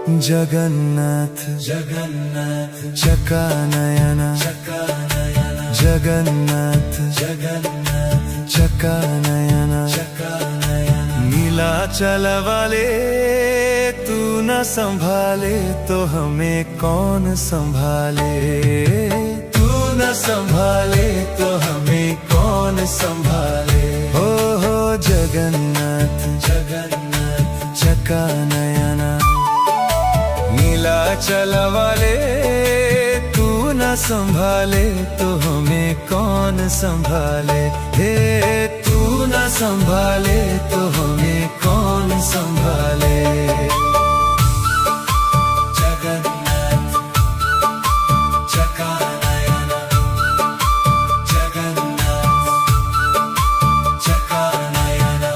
जगन्नाथ जगन्नाथ चकानयन चकानयन जगन्नाथ जगन्नाथ चकानयन चकानयन नीलाचल वाले तू न संभाले तो हमें कौन संभाले। तू न संभाले तो हमें कौन संभाले। हो जगन्नाथ जगन्नाथ चकानयन नीलाचल वाले तू न संभाले तो हमें कौन संभाले। हे तू न संभाले तो हमें कौन संभाले। जगन्नाथ चकानयन जगन्नाथ चकानयन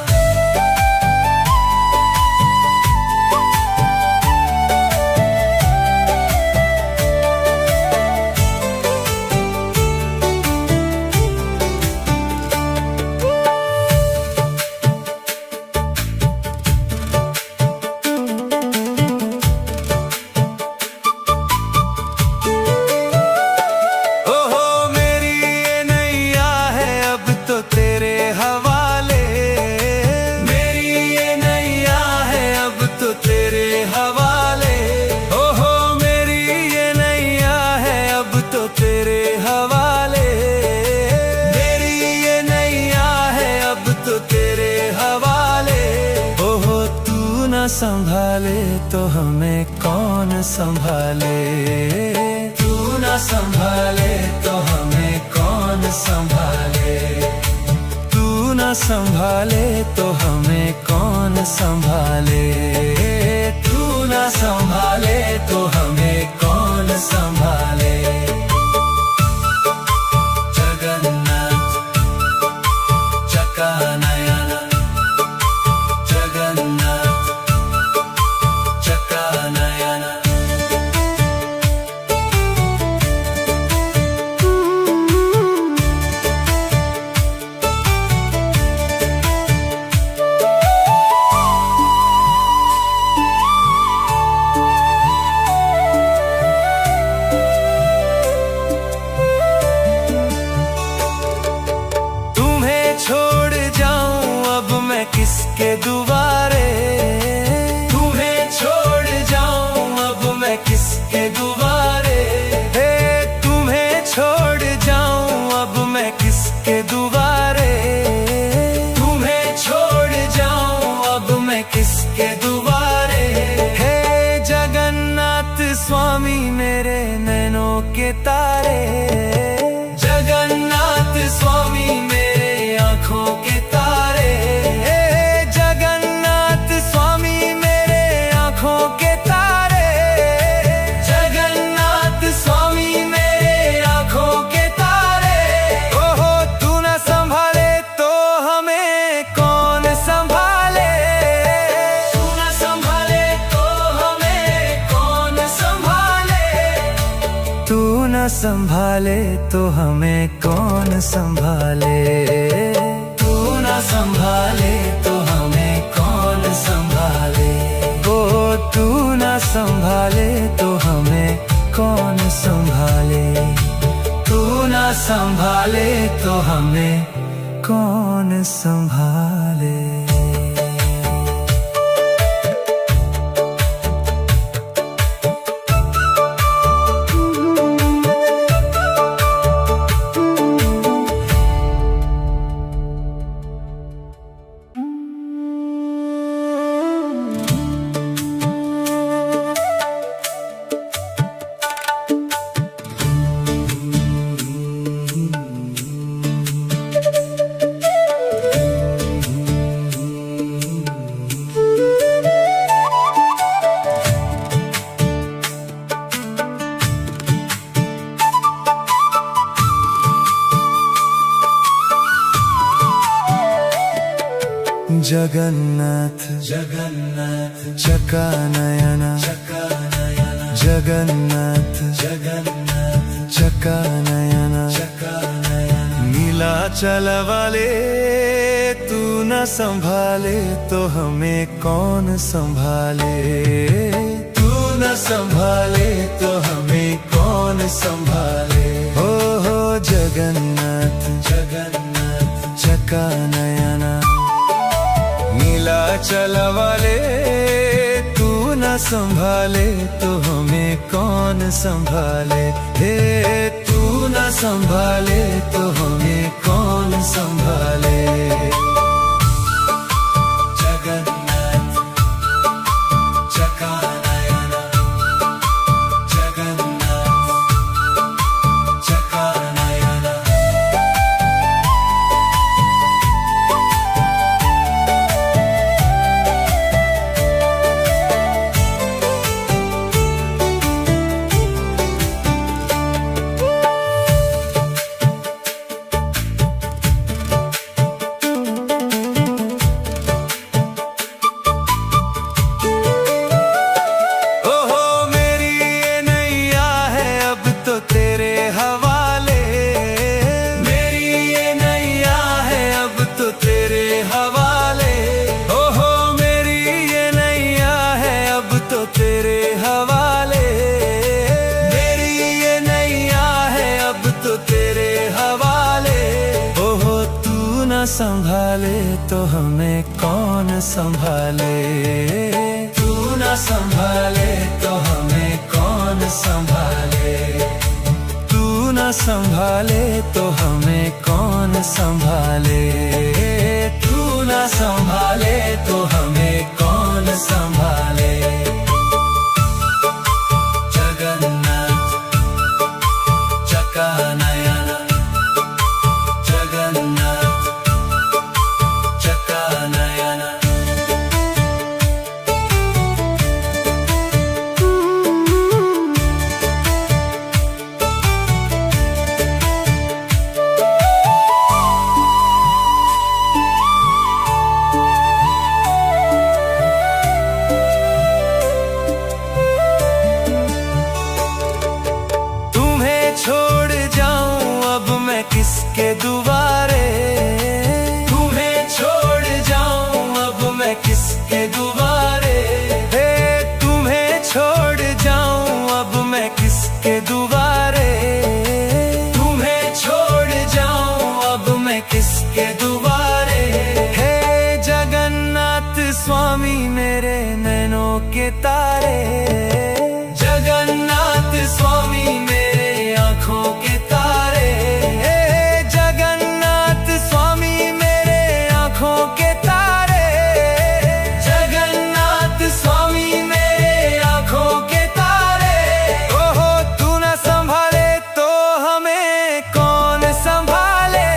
संभाले तो हमें कौन संभाले। तू न संभाले तो हमें कौन संभाले। तू न संभाले तो हमें कौन संभाले। तू न संभाले तो हमें कौन संभाले। जगन्नाथ चकानयन जगन्नाथ चकानयन तुम्हें छोड़ जाऊं अब मैं किसके दुआरे। तुम्हें छोड़ जाऊं अब मैं किसके दुआरे। हे तुम्हें छोड़ जाऊं अब मैं किसके दुआरे। तुम्हें छोड़ जाऊं अब मैं किसके दुआरे। हे जगन्नाथ स्वामी मेरे नैनों के तारे। जगन्नाथ स्वामी मेरे आँखों के तारे। जगन्नाथ स्वामी मेरे आँखों के तारे। जगन्नाथ स्वामी मेरे आँखों के तारे। ओहो तू न संभाले तो हमें कौन संभाले। तू न संभाले तो हमें कौन संभाले। तू न संभाले तो हमें कौन संभाले। तू न संभाले तो हमें कौन संभाले। ओ तू न संभाले तो हमें कौन संभाले। तू न संभाले तो हमें कौन संभाले। जगन्नाथ जगन्नाथ चकानयन चकानयन जगन्नाथ जगन्नाथ चकानयन चकानयन नीलाचल वाले तू न संभाले तो हमें कौन संभाले। तू न संभाले तो हमें कौन संभाले। हो जगन्नाथ जगन्नाथ चका नयना, नीलाचल वाले तू न संभाले तो हमें कौन संभाले। हे तू न संभाले तो हमें कौन संभाले। जगन्नाथ चका नयना, जगन्नाथ चका नयना। संभाले तो हमें कौन संभाले। तू न संभाले तो हमें कौन संभाले। तू न संभाले तो हमें कौन संभाले। तू न संभाले तो हमें कौन संभाले। जगन्नाथ चका नयना, जगन्नाथ चका नयना। तुम्हें छोड़ जाऊं अब मैं किसके दुआरे। तुम्हें छोड़ जाऊं अब मैं किसके दुआरे। हे तुम्हें छोड़ जाऊं अब मैं किसके दुआरे। तुम्हें छोड़ जाऊं अब मैं किसके दुआरे। हे जगन्नाथ स्वामी मेरे नैनों के तारे। जगन्नाथ स्वामी मेरे आँखों के तारे। जगन्नाथ स्वामी मेरे आँखों के तारे। जगन्नाथ स्वामी मेरे आँखों के तारे। ओहो तू न संभाले तो हमें कौन संभाले।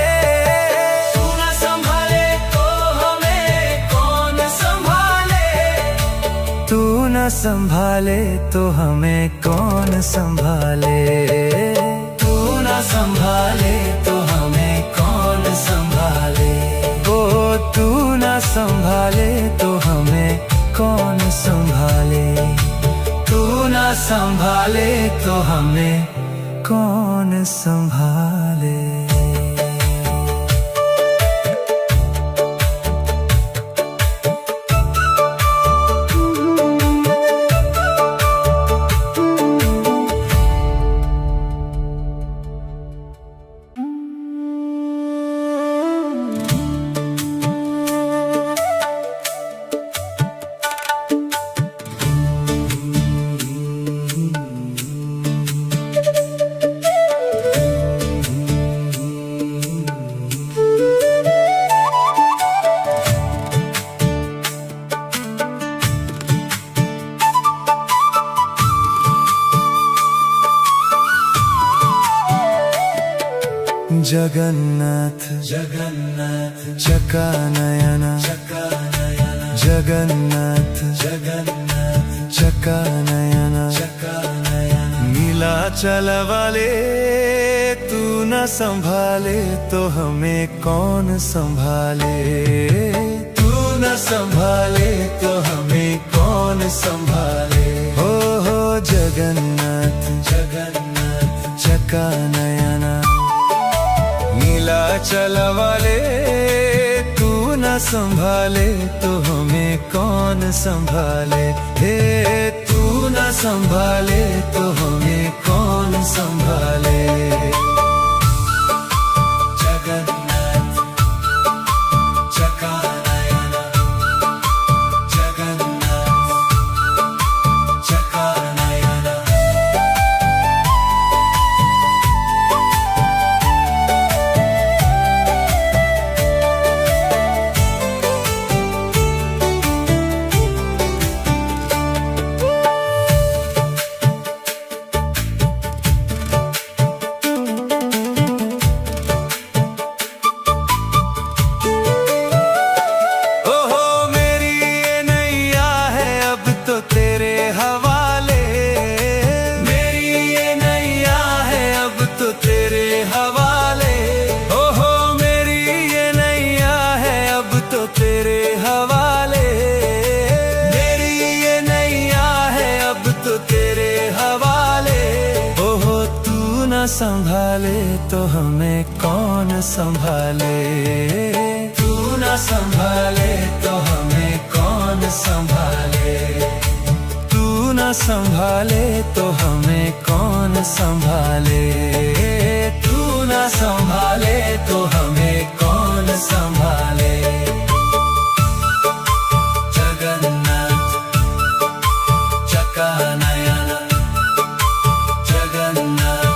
तू न संभाले तो हमें कौन संभाले। तू न संभाले तो हमें कौन संभाले। तू न संभाले तो हमें कौन संभाले। ओ तू न संभाले तो हमें कौन संभाले। तू न संभाले तो हमें कौन संभाले। जगन्नाथ जगन्नाथ चका नयना, जगन्नाथ जगन्नाथ चका नयना, नीलाचल वाले तू न संभाले तो हमें कौन संभाले। तू न संभाले तो हमें कौन संभाले। हो जगन्नाथ जगन्नाथ चका नयना, नीलाचल वाले तू न संभाले तो हमें कौन संभाले। हे तू न संभाले तो हमें कौन संभाले। जगन्नाथ चकानयन, जगन्नाथ चकानयन। संभाले तो हमें कौन संभाले। तू न संभाले तो हमें कौन संभाले। तू न संभाले तो हमें कौन संभाले। तू न संभाले तो हमें कौन संभाले। जगन्नाथ चकानयन, जगन्नाथ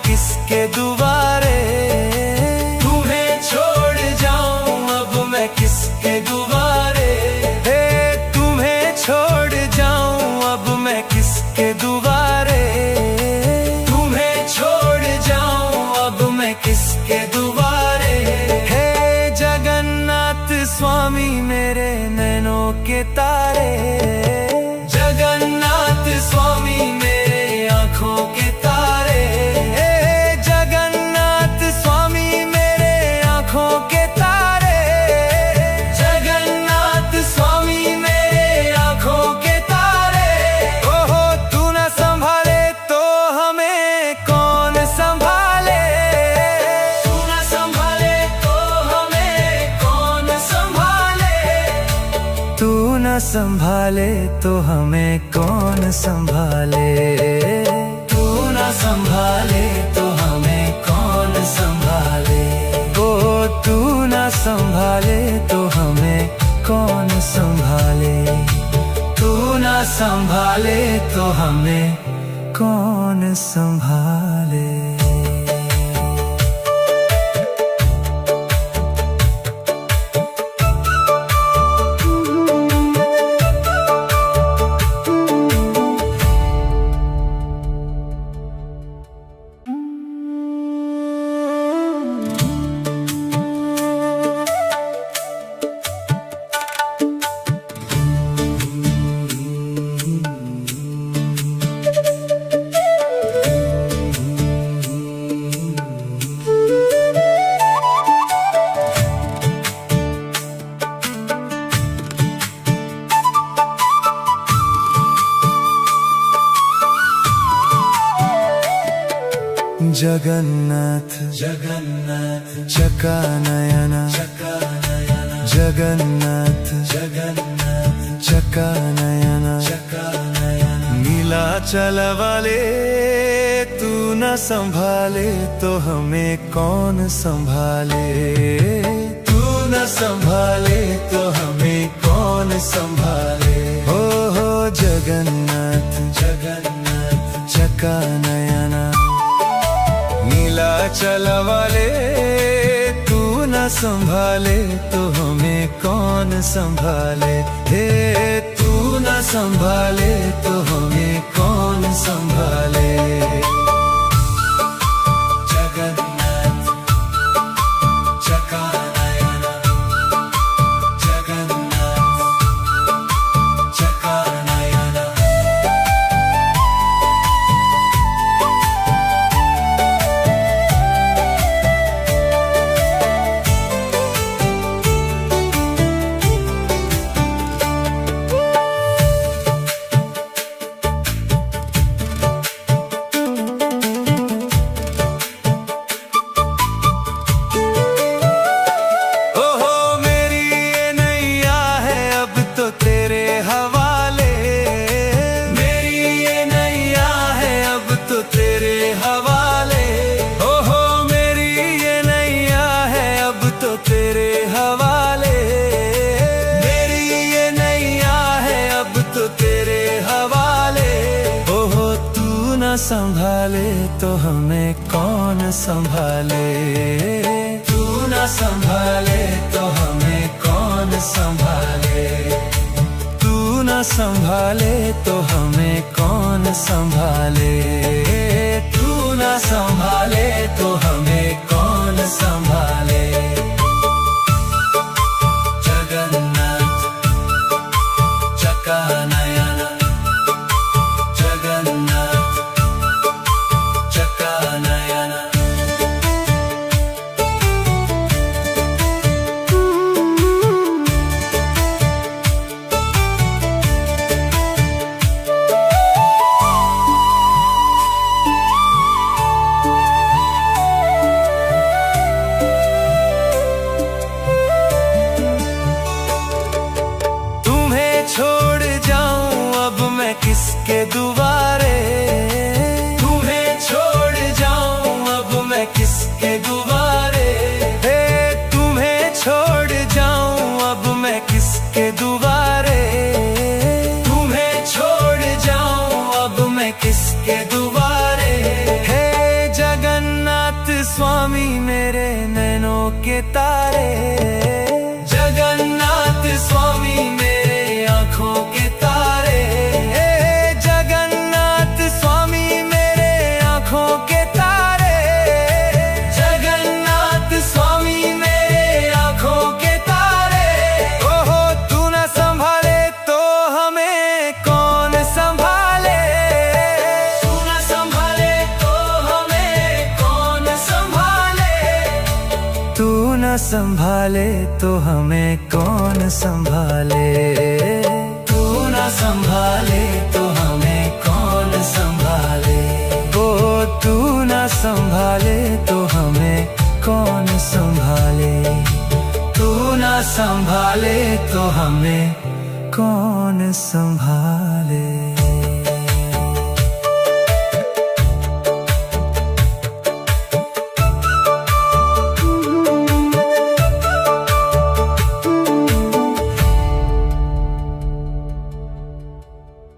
किसके दुबारे। तुम्हें छोड़ जाऊं अब मैं किसके दुबारे। हे तुम्हें छोड़ जाऊं अब मैं किसके दुबारे। तुम्हें छोड़ जाऊं अब मैं किसके दुबारे। हे जगन्नाथ स्वामी मेरे नैनों के तारे। जगन्नाथ स्वामी मेरे आँखों के तारे। संभाले तो हमें कौन संभाले। तू न संभाले तो हमें कौन संभाले। ओ तू न संभाले तो हमें कौन संभाले। तू न संभाले तो हमें कौन संभाले। जगन्नाथ जगन्नाथ चकानयन, चकानयन जगन्नाथ जगन्नाथ चकानयन, चकानयन। नीलाचल वाले तू न संभाले तो हमें कौन संभाले। तू न संभाले तो हमें कौन संभाले। हो जगन्नाथ जगन्नाथ चकानयन। नीलाचल वाले तू न संभाले तो हमें कौन संभाले। हे तू न संभाले तो हमें कौन संभाले। जगन्नाथ चकानयन, जगन्नाथ चकानयन। संभाले तो हमें कौन संभाले। तू ना संभाले तो हमें कौन संभाले। तू ना संभाले तो हमें कौन संभाले। तू ना संभाले तो हमें कौन संभाले। जगन्नाथ चकानयन, जगन्नाथ चकानयन। किसके दुआरे, तुम्हें छोड़ जाऊं अब मैं किसके दुआरे। हे तुम्हें छोड़ जाऊं अब मैं किसके दुआरे। तुम्हें छोड़ जाऊं अब मैं किसके दुआरे। हे जगन्नाथ स्वामी मेरे नैनों के तारे। जगन्नाथ स्वामी मेरे आँखों के तारे। संभाले तो हमें कौन संभाले। तू ना संभाले तो हमें कौन संभाले। ओ तू ना संभाले तो हमें कौन संभाले। तू ना संभाले तो हमें कौन संभाले।